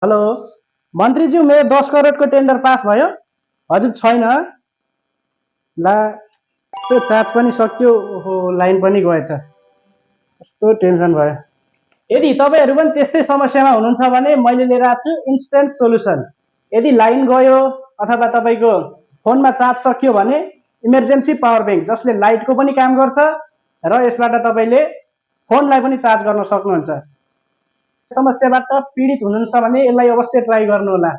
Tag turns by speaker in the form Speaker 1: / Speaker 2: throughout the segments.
Speaker 1: Hello मन्त्रीज्यू, मेरो 10 करोडको tender pass भयो? हजुर छैन। ला त्यो चार्ज पनि सक्यो, ओहो लाइन पनि गएछ। कस्तो टेन्सन भयो। यदि तपाईँहरू पनि त्यस्तै समस्यामा हुनुहुन्छ भने मैले लिएर आएको छु इन्स्ट्यान्ट सोल्युसन। यदि लाइन गयो अथवा तपाईँको फोनमा चार्ज सकियो भने इमर्जेन्सी पावर ब्याङ्क जसले लाइटको पनि काम गर्छ र यसबाट तपाईँले फोनलाई पनि चार्ज गर्न सक्नुहुन्छ। समस्याबाट पीडित हुनुहुन्छ भने यसलाई अवश्य ट्राई गर्नुहोला।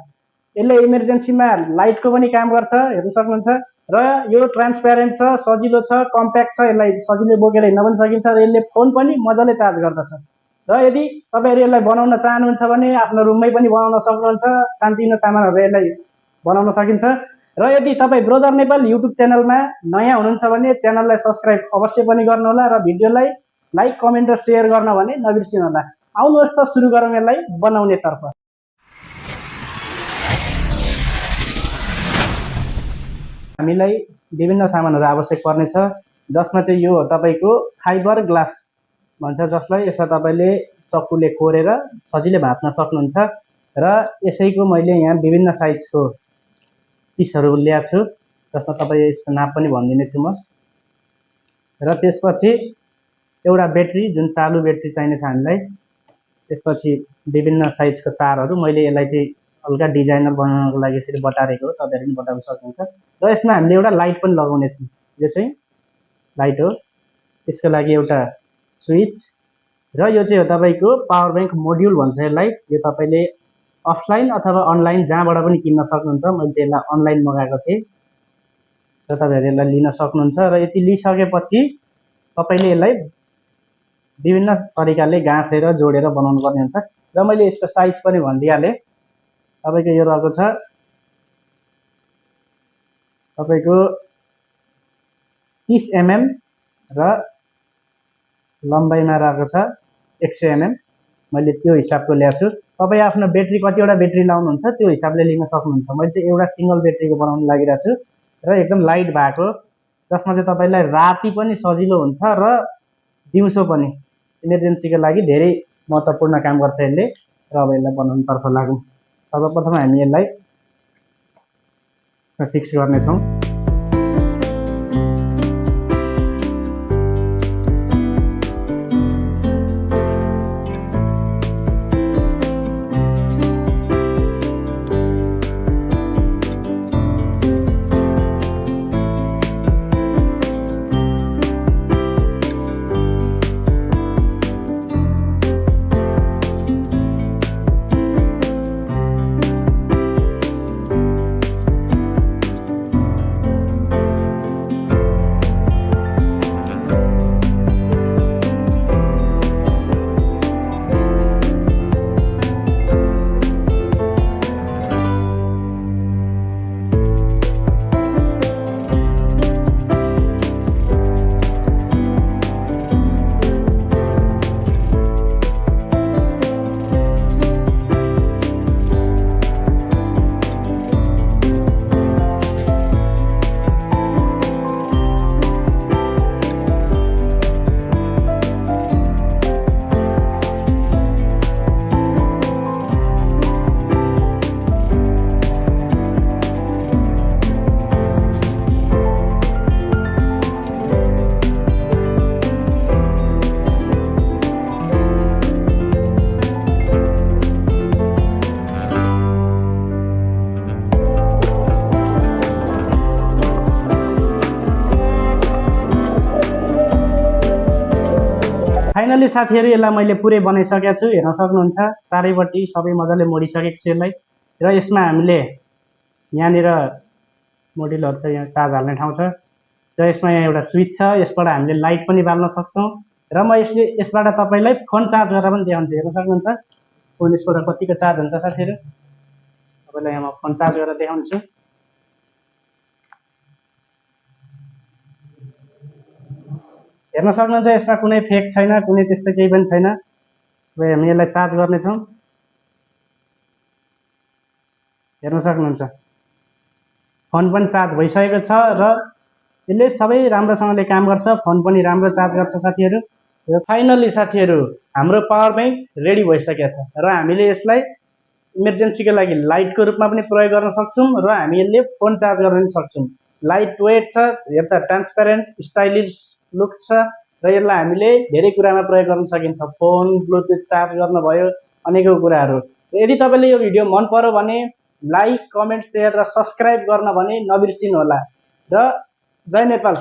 Speaker 1: यसले इमर्जेन्सीमा लाइटको पनि काम गर्छ, हेर्न सक्नुहुन्छ। र यो ट्रान्सप्यारेन्ट छ, सजिलो छ, कम्प्याक्ट छ, यसलाई सजिलै बोकेर हिँड्न पनि सकिन्छ र यसले फोन पनि मजाले चार्ज गर्दछ। र यदि तपाईँहरू यसलाई बनाउन चाहनुहुन्छ भने आफ्नो रुममै पनि बनाउन सक्नुहुन्छ, सानोतिनो सामानहरू यसलाई बनाउन सकिन्छ। र यदि तपाईँ ब्रदर नेपाल युट्युब च्यानलमा नयाँ हुनुहुन्छ भने च्यानललाई सब्सक्राइब अवश्य पनि गर्नुहोला र भिडियोलाई लाइक, कमेन्ट र सेयर गर्न भने नबिर्सिनुहोला। आउनुहोस् त सुरु गरौँ यसलाई बनाउने तर्फ। हामीलाई विभिन्न सामानहरू आवश्यक पर्नेछ, जसमा चाहिँ यो तपाईँको फाइबर ग्लास भन्छ, जसलाई यसमा तपाईँले चक्कुले कोरेर सजिलै भाप्न सक्नुहुन्छ। र यसैको मैले यहाँ विभिन्न साइजको पिसहरू ल्याएको छु, जसमा तपाईँ यसको नाप पनि भनिदिनेछु म। र त्यसपछि एउटा ब्याट्री, जुन चालु ब्याट्री चाहिनेछ हामीलाई। त्यसपछि विभिन्न साइजको तारहरू, मैले यसलाई चाहिँ हल्का डिजाइनर बनाउनको लागि यसरी बतारेको हो, तपाईँहरू पनि बताउन सक्नुहुन्छ। र यसमा हामीले एउटा लाइट पनि लगाउने छौँ, यो चाहिँ लाइट हो। त्यसको लागि एउटा स्विच, र यो चाहिँ हो तपाईँको पावर ब्याङ्क मोड्युल भन्छ यसलाई। यो तपाईँले अफलाइन अथवा अनलाइन जहाँबाट पनि किन्न सक्नुहुन्छ। मैले चाहिँ यसलाई अनलाइन मगाएको थिएँ र तपाईँहरू यसलाई लिन सक्नुहुन्छ। र यति लिइसकेपछि तपाईँले यसलाई विभिन्न तरिकाले गाँसेर जोडेर बनाउनु पर्ने हुन्छ। र मैले यसको साइज पनि भनिदिइहालेँ। तपाईँको यो रहेको छ तपाईँको 30 mm र लम्बाइमा रहेको छ 100 mm। मैले त्यो हिसाबको ल्याएको छु। तपाईँ आफ्नो ब्याट्री कतिवटा ब्याट्री लाउनुहुन्छ त्यो हिसाबले लिन सक्नुहुन्छ। मैले चाहिँ एउटा सिङ्गल ब्याट्रीको बनाउन लागिरहेको छु र एकदम लाइट भएको, जसमा चाहिँ तपाईँलाई राति पनि सजिलो हुन्छ र दिउँसो पनि। इमर्जेन्सीको लागि धेरै महत्त्वपूर्ण काम गर्छ यसले। र अब यसलाई बनाउनुतर्फ लागौँ। सर्वप्रथम हामी यसलाई फिक्स गर्नेछौँ। फाइनली साथीहरू यसलाई मैले पुरै बनाइसकेको छु, हेर्न सक्नुहुन्छ। चारैपट्टि सबै मजाले मोडिसकेको छु यसलाई। र यसमा हामीले यहाँनिर मोड्युलहरू छ, यहाँ चार्ज हाल्ने ठाउँ छ, र यसमा यहाँ एउटा स्विच छ, यसबाट हामीले लाइट पनि बाल्न सक्छौँ। र म यसबाट तपाईँलाई फोन चार्ज गरेर पनि देखाउँछु, हेर्न सक्नुहुन्छ। फोन यसबाट कतिको चार्ज हुन्छ साथीहरू, तपाईँलाई यहाँ म फोन चार्ज गरेर देखाउँछु। हेर्न सक्नुहुन्छ यसमा कुनै फेक छैन, कुनै त्यस्तो केही पनि छैन। अब हामी यसलाई चार्ज गर्नेछौँ, हेर्न सक्नुहुन्छ। फोन पनि चार्ज भइसकेको छ र यसले सबै राम्रोसँगले काम गर्छ, फोन पनि राम्रो चार्ज गर्छ साथीहरू। र फाइनली साथीहरू हाम्रो पावर ब्याङ्क रेडी भइसकेको छ र हामीले यसलाई इमर्जेन्सीको लागि लाइटको रूपमा पनि प्रयोग गर्न सक्छौँ र हामी यसले फोन चार्ज गर्न पनि सक्छौँ। लाइट वेट छ, हेर्दा ट्रान्सप्यारेन्ट स्टाइलिस लुक छ र यसलाई हामीले धेरै कुरामा प्रयोग गर्न सकिन्छ। फोन, ब्लुटुथ चार्ज गर्न भयो, अनेकौं कुराहरू। यदि तपाईँले यो भिडियो मन पर्यो भने लाइक, कमेन्ट, सेयर र सब्सक्राइब गर्न भने नबिर्सिनु होला। र जय नेपाल।